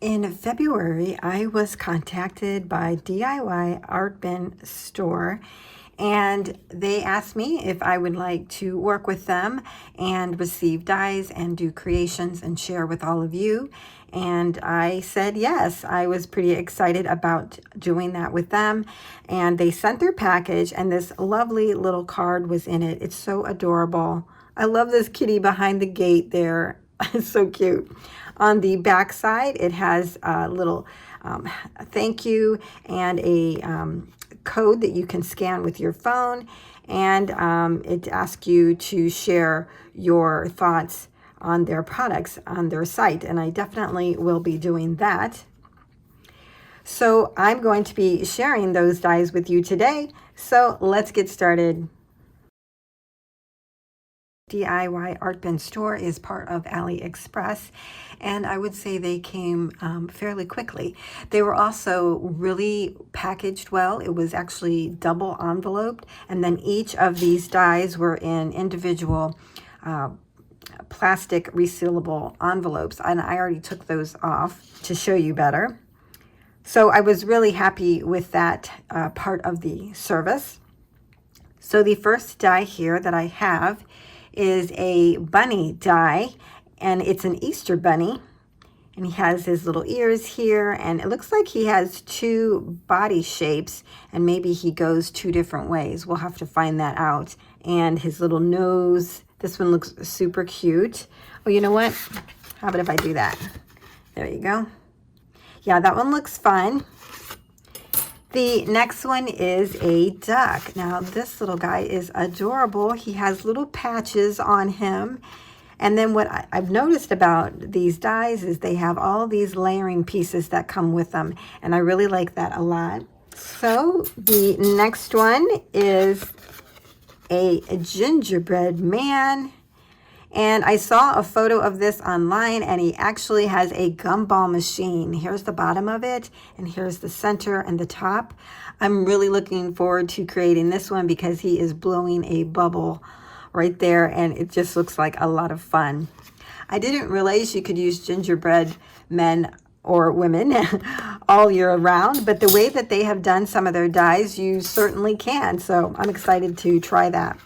In February, I was contacted by DIYArtbin store, and they asked me if I would like to work with them and receive dies and do creations and share with all of you. And I said yes. I was pretty excited about doing that with them. And they sent their package, and this lovely little card was in it. It's so adorable. I love this kitty behind the gate there. It's so cute. On the back side, it has a little thank you and a code that you can scan with your phone. And it asks you to share your thoughts on their products on their site. And I definitely will be doing that. So I'm going to be sharing those dies with you today. So let's get started. DIYArtbin store is part of AliExpress, and I would say they came fairly quickly. They were also really packaged well. It was actually double enveloped, and then each of these dies were in individual plastic resealable envelopes, and I already took those off to show you better. So I was really happy with that part of the service. So the first die here that I have is a bunny die, and it's an Easter bunny, and he has his little ears here, and it looks like he has two body shapes, and maybe he goes two different ways. We'll have to find that out. And his little nose, this one looks super cute. Oh, you know what? How about if I do that? There you go. Yeah, that one looks fun. The next one is a duck. Now, this little guy is adorable. He has little patches on him. And then what I've noticed about these dies is they have all these layering pieces that come with them. And I really like that a lot. So the next one is a gingerbread man. And I saw a photo of this online, and he actually has a gumball machine. Here's the bottom of it, and here's the center and the top. I'm really looking forward to creating this one because he is blowing a bubble right there, and it just looks like a lot of fun. I didn't realize you could use gingerbread men or women all year round, but the way that they have done some of their dies, you certainly can. So I'm excited to try that.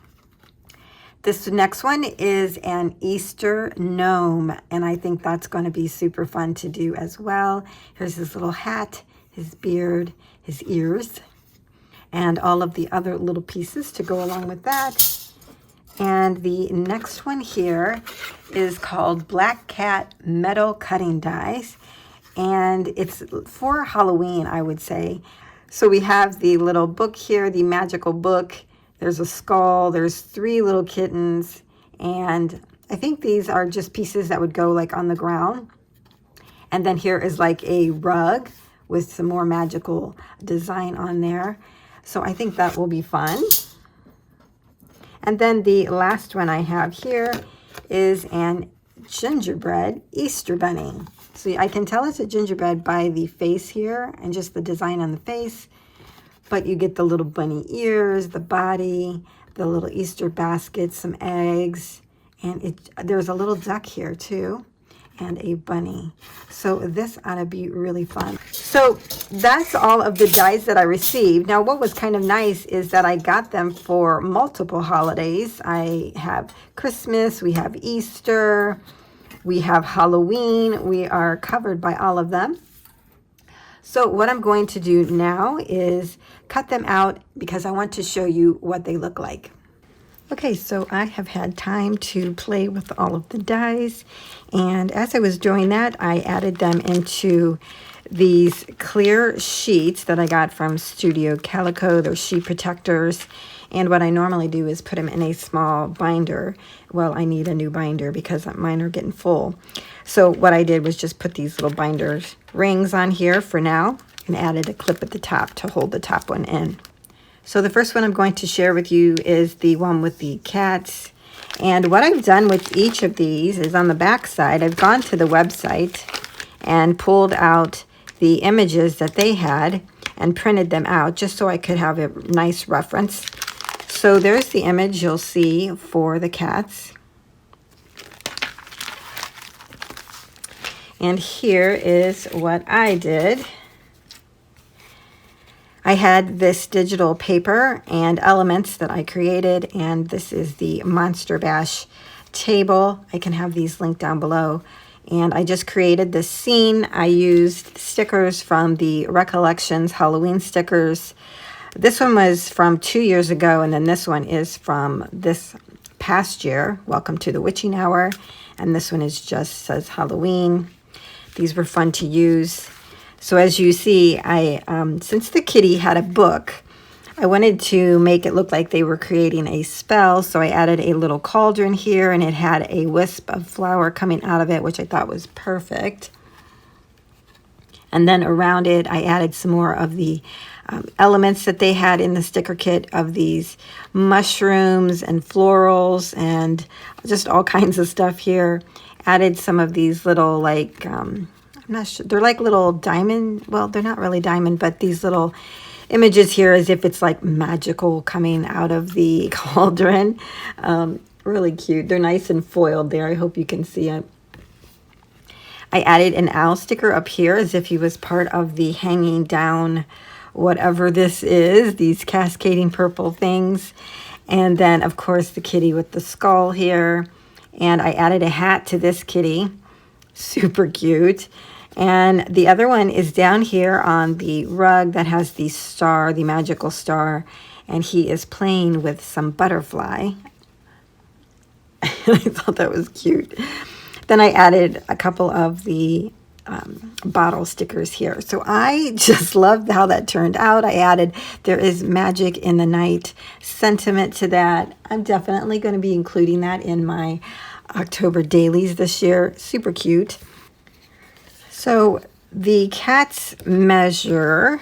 This next one is an Easter gnome, and I think that's going to be super fun to do as well. Here's his little hat, his beard, his ears, and all of the other little pieces to go along with that. And the next one here is called Black Cat Metal Cutting Dies, and it's for Halloween, I would say. So we have the little book here, the magical book. There's a skull, there's three little kittens, and I think these are just pieces that would go like on the ground. And then here is like a rug with some more magical design on there. So I think that will be fun. And then the last one I have here is an gingerbread Easter bunny. So I can tell it's a gingerbread by the face here and just the design on the face. But you get the little bunny ears, the body, the little Easter basket, some eggs, and there's a little duck here too, and a bunny. So this ought to be really fun. So that's all of the dies that I received. Now, what was kind of nice is that I got them for multiple holidays. I have Christmas, we have Easter, we have Halloween. We are covered by all of them. So what I'm going to do now is cut them out because I want to show you what they look like. Okay, so I have had time to play with all of the dies, and as I was doing that, I added them into these clear sheets that I got from Studio Calico. They're sheet protectors, and what I normally do is put them in a small binder. Well, I need a new binder because mine are getting full. So what I did was just put these little binder rings on here for now and added a clip at the top to hold the top one in. So the first one I'm going to share with you is the one with the cats. And what I've done with each of these is on the back side, I've gone to the website and pulled out the images that they had and printed them out just so I could have a nice reference. So there's the image you'll see for the cats. And here is what I did. I had this digital paper and elements that I created, and this is the Monster Bash table. I can have these linked down below. And I just created this scene. I used stickers from the Recollections Halloween stickers. This one was from 2 years ago, and then this one is from this past year. Welcome to the Witching Hour. And this one is just says Halloween. These were fun to use. So as you see, since the kitty had a book, I wanted to make it look like they were creating a spell. So I added a little cauldron here, and it had a wisp of flour coming out of it, which I thought was perfect. And then around it, I added some more of the elements that they had in the sticker kit of these mushrooms and florals and just all kinds of stuff here. Added some of these little, like, I'm not sure, they're like little diamond, well, they're not really diamond, but these little images here as if it's like magical coming out of the cauldron. Really cute. They're nice and foiled there. I hope you can see it. I added an owl sticker up here as if he was part of the hanging down whatever this is, these cascading purple things. And then, of course, the kitty with the skull here. And I added a hat to this kitty. Super cute. And the other one is down here on the rug that has the star, the magical star. And he is playing with some butterfly. I thought that was cute. Then I added a couple of the bottle stickers here. So I just loved how that turned out. I added "There is magic in the night" sentiment to that. I'm definitely going to be including that in my October dailies this year. Super cute. So the cats measure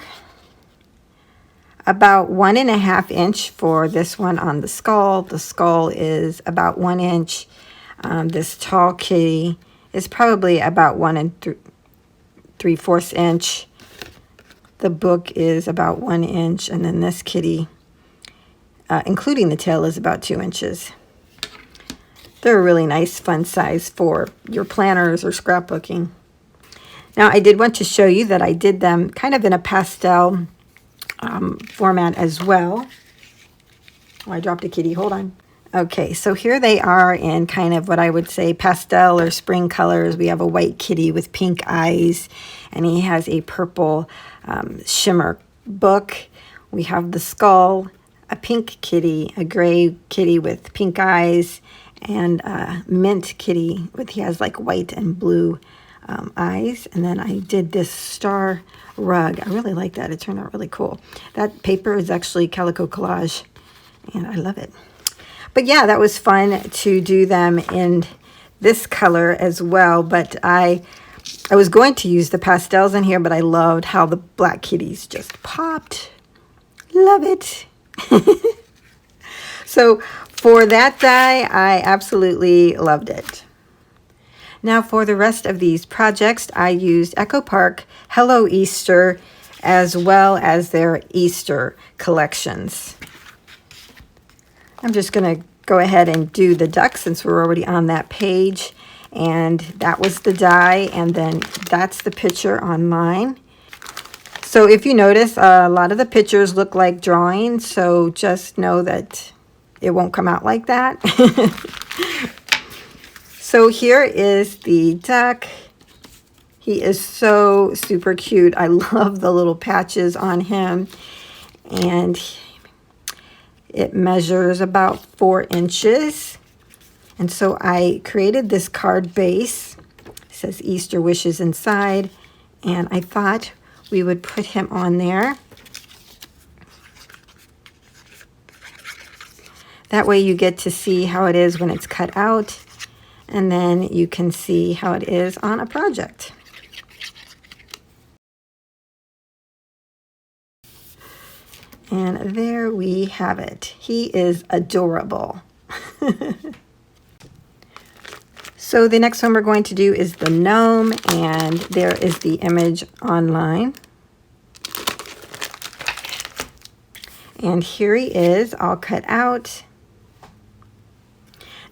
about 1.5 inches for this one on the skull. The skull is about 1 inch. This tall kitty is probably about 1 3/4 inch. The book is about 1 inch, and then this kitty, including the tail, is about 2 inches. They're a really nice, fun size for your planners or scrapbooking. Now, I did want to show you that I did them kind of in a pastel format as well. Oh, I dropped a kitty. Hold on. Okay, so here they are in kind of what I would say pastel or spring colors. We have a white kitty with pink eyes, and he has a purple shimmer book. We have the skull, a pink kitty, a gray kitty with pink eyes, and a mint kitty with, he has like white and blue eyes. And then I did this star rug. I really like that. It turned out really cool. That paper is actually Calico Collage, and I love it. But yeah, that was fun to do them in this color as well. But I was going to use the pastels in here, but I loved how the black kitties just popped. Love it. So for that die, I absolutely loved it. Now for the rest of these projects, I used Echo Park Hello Easter as well as their Easter collections. I'm just going to go ahead and do the duck since we're already on that page. And that was the die, and then that's the picture on mine. So if you notice, a lot of the pictures look like drawings, so just know that it won't come out like that. So here is the duck. He is so super cute. I love the little patches on him. And it measures about 4 inches. And so I created this card base. It says Easter wishes inside. And I thought we would put him on there. That way you get to see how it is when it's cut out. And then you can see how it is on a project. And there we have it. He is adorable. So the next one we're going to do is the gnome, and there is the image online. And here he is, all cut out.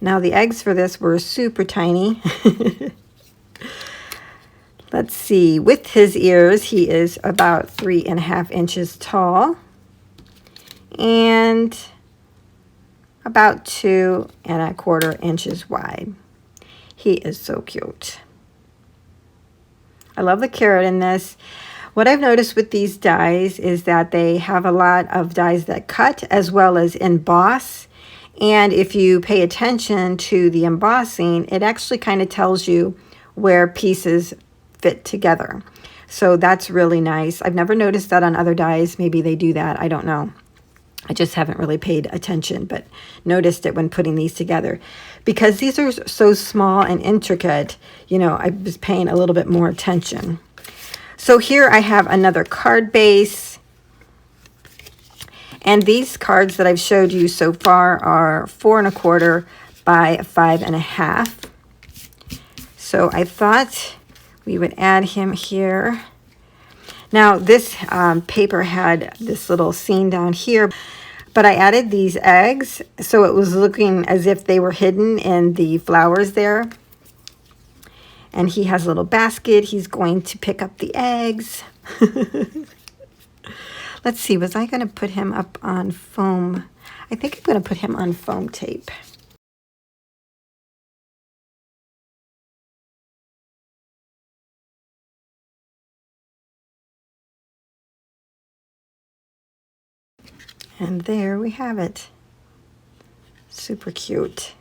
Now the eggs for this were super tiny. Let's see, with his ears, he is about 3.5 inches tall and about 2.25 inches wide. He is so cute. I love the carrot in this. What I've noticed with these dies is that they have a lot of dies that cut as well as emboss. And if you pay attention to the embossing, it actually kind of tells you where pieces fit together. So that's really nice. I've never noticed that on other dies. Maybe they do that. I don't know. I just haven't really paid attention, but noticed it when putting these together. Because these are so small and intricate, you know, I was paying a little bit more attention. So here I have another card base. And these cards that I've showed you so far are 4.25 by 5.5. So I thought we would add him here. Now this paper had this little scene down here, but I added these eggs, so it was looking as if they were hidden in the flowers there. And he has a little basket. He's going to pick up the eggs. Let's see, was I going to put him up on foam? I think I'm going to put him on foam tape. And there we have it. Super cute.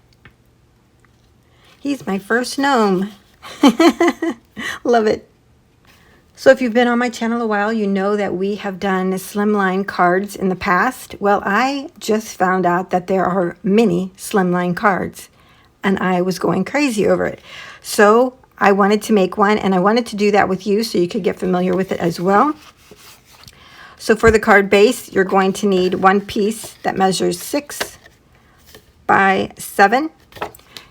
He's my first gnome. Love it. So if you've been on my channel a while, you know that we have done slimline cards in the past. Well, I just found out that there are mini slimline cards, and I was going crazy over it. So I wanted to make one, and I wanted to do that with you so you could get familiar with it as well. So for the card base, you're going to need one piece that measures 6 by 7.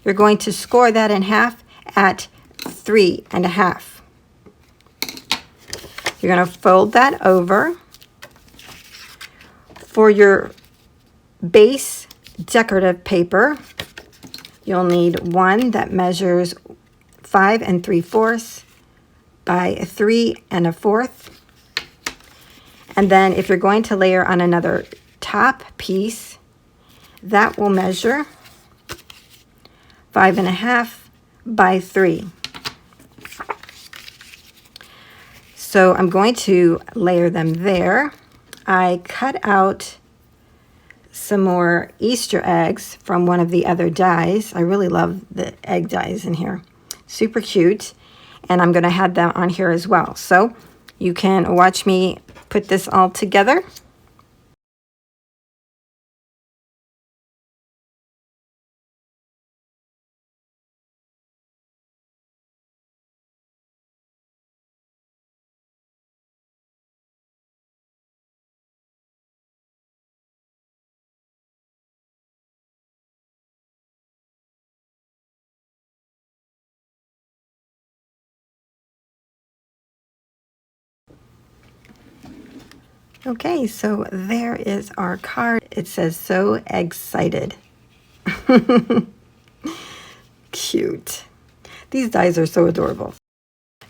You're going to score that in half at 3.5. You're going to fold that over. For your base decorative paper, you'll need one that measures 5 3/4 by 3 1/4. And then if you're going to layer on another top piece, that will measure 5.5 by 3. So I'm going to layer them there. I cut out some more Easter eggs from one of the other dies. I really love the egg dies in here. Super cute. And I'm going to have them on here as well. So you can watch me put this all together. Okay, so there is our card. It says, "So excited." Cute. These dies are so adorable.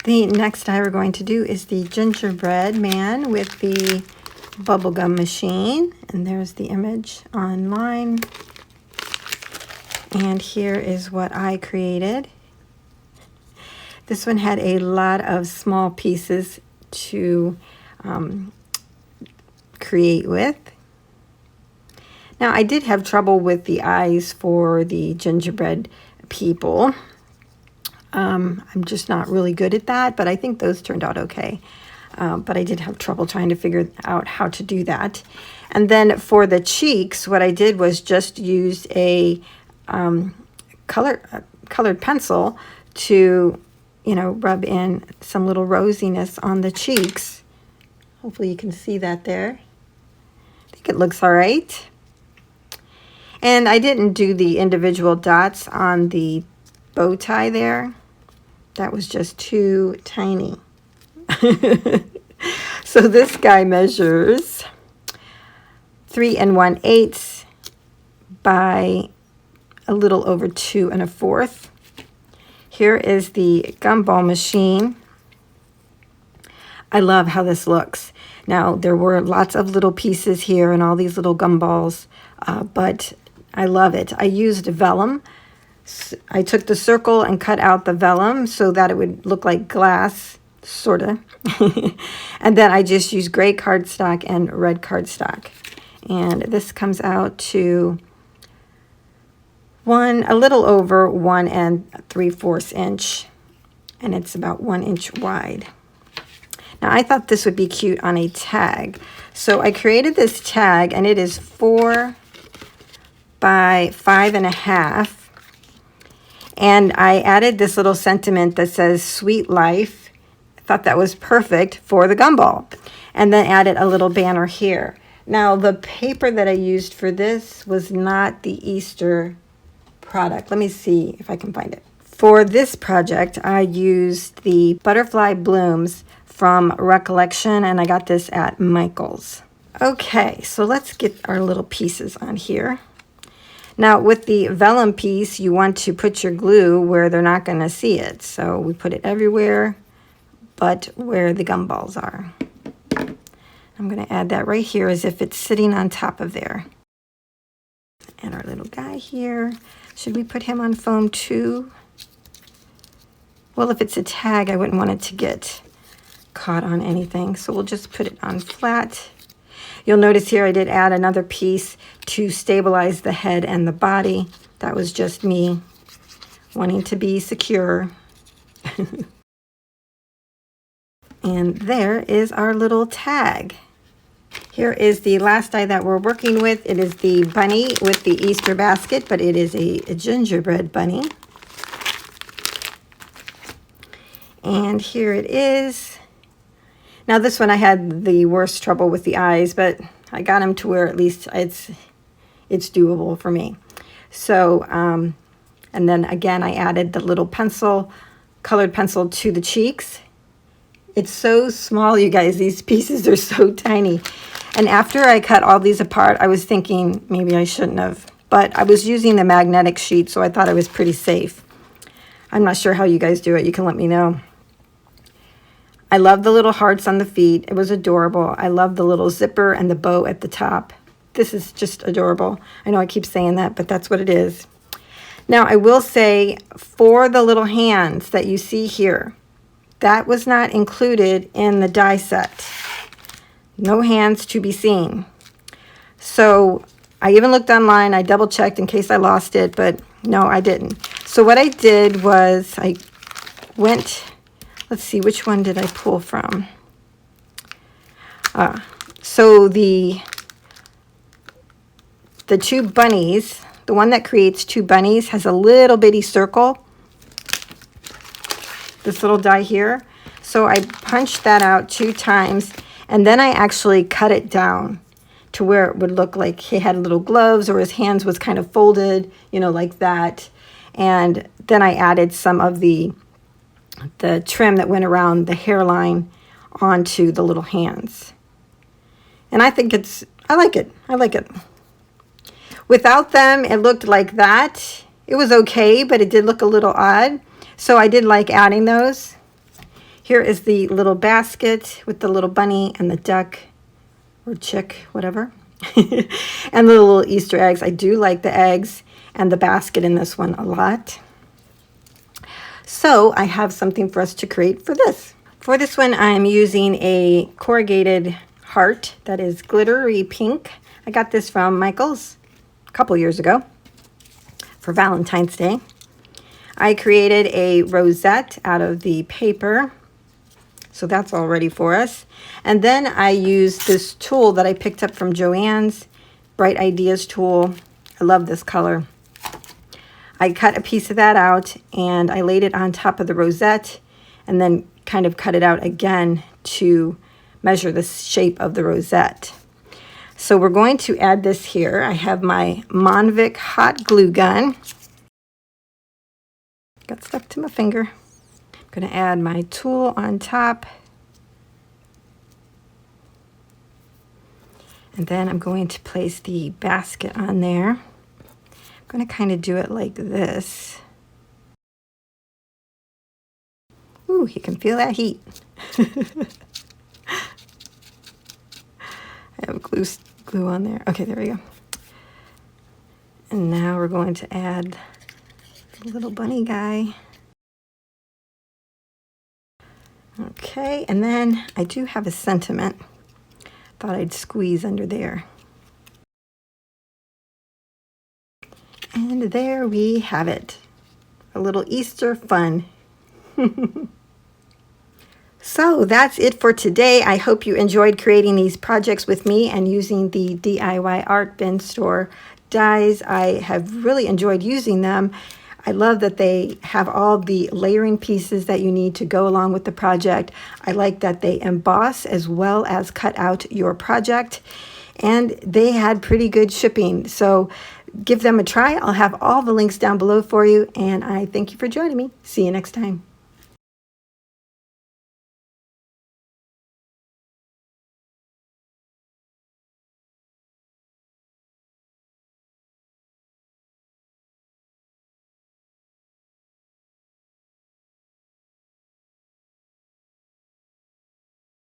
The next die we're going to do is the Gingerbread Man with the bubblegum machine. And there's the image online. And here is what I created. This one had a lot of small pieces to create with. Now I did have trouble with the eyes for the gingerbread people. I'm just not really good at that, but I think those turned out okay. But I did have trouble trying to figure out how to do that. And then for the cheeks, what I did was just use a colored pencil to, you know, rub in some little rosiness on the cheeks. Hopefully you can see that there. I think it looks all right. And I didn't do the individual dots on the bow tie there. That was just too tiny. So this guy measures 3 1/8 by a little over 2 1/4. Here is the gumball machine. I love how this looks. Now, there were lots of little pieces here and all these little gumballs, but I love it. I used vellum. I took the circle and cut out the vellum so that it would look like glass, sort of. And then I just used gray cardstock and red cardstock. And this comes out to a little over 1 3/4 inch. And it's about 1 inch wide. Now, I thought this would be cute on a tag. So I created this tag, and it is 4 by 5.5. And I added this little sentiment that says "Sweet Life." I thought that was perfect for the gumball. And then added a little banner here. Now, the paper that I used for this was not the Easter product. Let me see if I can find it. For this project, I used the Butterfly Blooms from Recollection, and I got this at Michael's. Okay, so let's get our little pieces on here. Now, with the vellum piece, you want to put your glue where they're not going to see it. So we put it everywhere but where the gumballs are. I'm going to add that right here as if it's sitting on top of there. And our little guy here. Should we put him on foam too? Well, if it's a tag, I wouldn't want it to get caught on anything. So we'll just put it on flat. You'll notice here I did add another piece to stabilize the head and the body. That was just me wanting to be secure. And there is our little tag. Here is the last die that we're working with. It is the bunny with the Easter basket, but it is a gingerbread bunny. And here it is. Now this one I had the worst trouble with the eyes, but I got them to where at least it's doable for me. So, and then again I added the little pencil, colored pencil to the cheeks. It's so small, you guys. These pieces are so tiny. And after I cut all these apart, I was thinking maybe I shouldn't have. But I was using the magnetic sheet, so I thought it was pretty safe. I'm not sure how you guys do it. You can let me know. I love the little hearts on the feet. It was adorable. I love the little zipper and the bow at the top. This is just adorable. I know I keep saying that, but that's what it is. Now, I will say for the little hands that you see here, that was not included in the die set. No hands to be seen. So I even looked online. I double checked in case I lost it, but no, I didn't. So what I did was I went, let's see, which one did I pull from? So the two bunnies, the one that creates two bunnies has a little bitty circle. This little die here. So I punched that out 2 times, and then I actually cut it down to where it would look like he had little gloves or his hands was kind of folded, you know, like that. And then I added some of the trim that went around the hairline onto the little hands. And I think I like it. I like it. Without them, it looked like that. It was okay, but it did look a little odd. So I did like adding those. Here is the little basket with the little bunny and the duck or chick, whatever. And the little Easter eggs. I do like the eggs and the basket in this one a lot. So I have something for us to create for this. For this one, I'm using a corrugated heart that is glittery pink. I got this from Michael's a couple years ago for Valentine's Day. I created a rosette out of the paper. So that's all ready for us. And then I used this tool that I picked up from Joann's, Bright Ideas tool. I love this color. I cut a piece of that out and I laid it on top of the rosette and then kind of cut it out again to measure the shape of the rosette. So we're going to add this here. I have my Monvic hot glue gun. Got stuck to my finger. I'm going to add my tool on top. And then I'm going to place the basket on there. I'm going to kind of do it like this. Ooh, you can feel that heat. I have glue on there. Okay, there we go. And now we're going to add the little bunny guy. Okay, and then I do have a sentiment. Thought I'd squeeze under there. And there we have it. A little Easter fun. So that's it for today. I hope you enjoyed creating these projects with me and using the DIYArtbin store dies. I have really enjoyed using them. I love that they have all the layering pieces that you need to go along with the project. I like that they emboss as well as cut out your project. And they had pretty good shipping. So give them a try. I'll have all the links down below for you. And I thank you for joining me. See you next time.